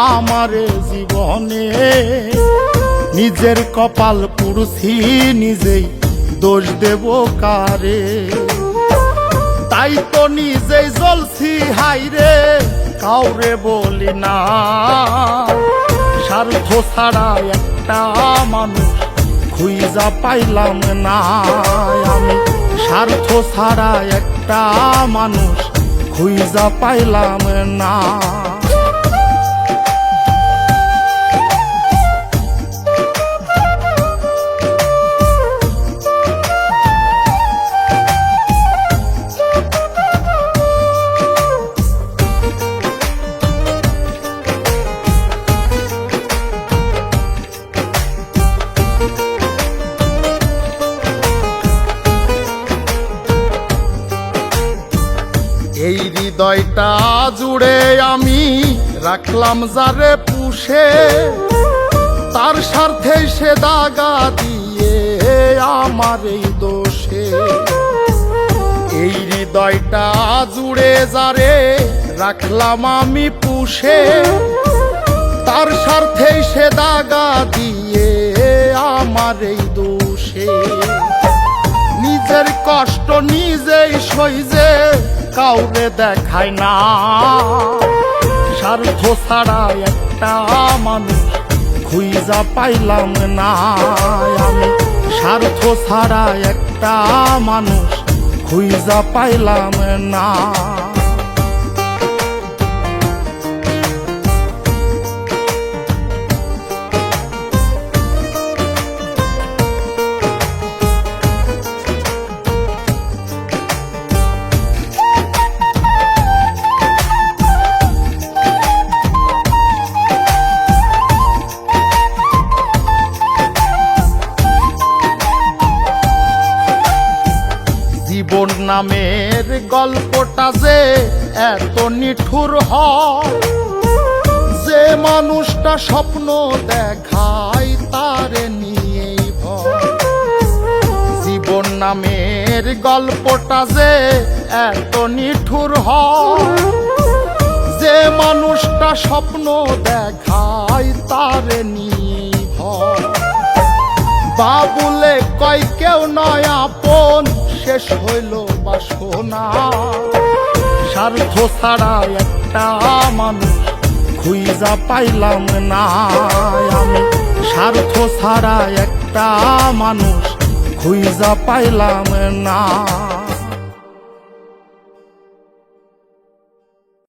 আমারে জীবনে নিজের কপাল পুড়ছি নিজেই দোষ দেব কারে তাই তো নিজেই জ্বলছি হাইরে কাউরে বলি না স্বার্থ ছাড়া একটা মানুষ খুঁজা পাইলাম না আমি স্বার্থ ছাড়া একটা মানুষ খুঁজা পাইলাম না এই হৃদয়টা জুড়ে আমি রাখলাম যারে পুষে তার স্বার্থে সে দাগা দিয়ে আমার এই দোষে এই হৃদয়টা জুড়ে যারে রাখলাম আমি পুষে তার স্বার্থে সে দাগা দিয়ে আমার এই দোষে নিজের কষ্ট নিজেই সইজে কাউরে দেখায় না স্বার্থ ছাড়া একটা মানুষ খুঁজা পাইলাম না আমি স্বার্থ ছাড়া একটা মানুষ খুঁজা পাইলাম না জীবন নামের গল্পটা যে এত নিঠুর হয় যে মানুষটা স্বপ্ন দেখায় তারে নিয়েই ভয় জীবন নামের গল্পটা যে এত নিঠুর হয় যে মানুষটা স্বপ্ন দেখায় তারে নিয়েই ভয় বাবুলে কয় কেউ নয় আপন শেষ হইল বাসনা স্বার্থ ছাড়া একটা মানুষ খুঁজা পাইলাম না আমি স্বার্থ ছাড়া একটা মানুষ খুঁজা পাইলাম না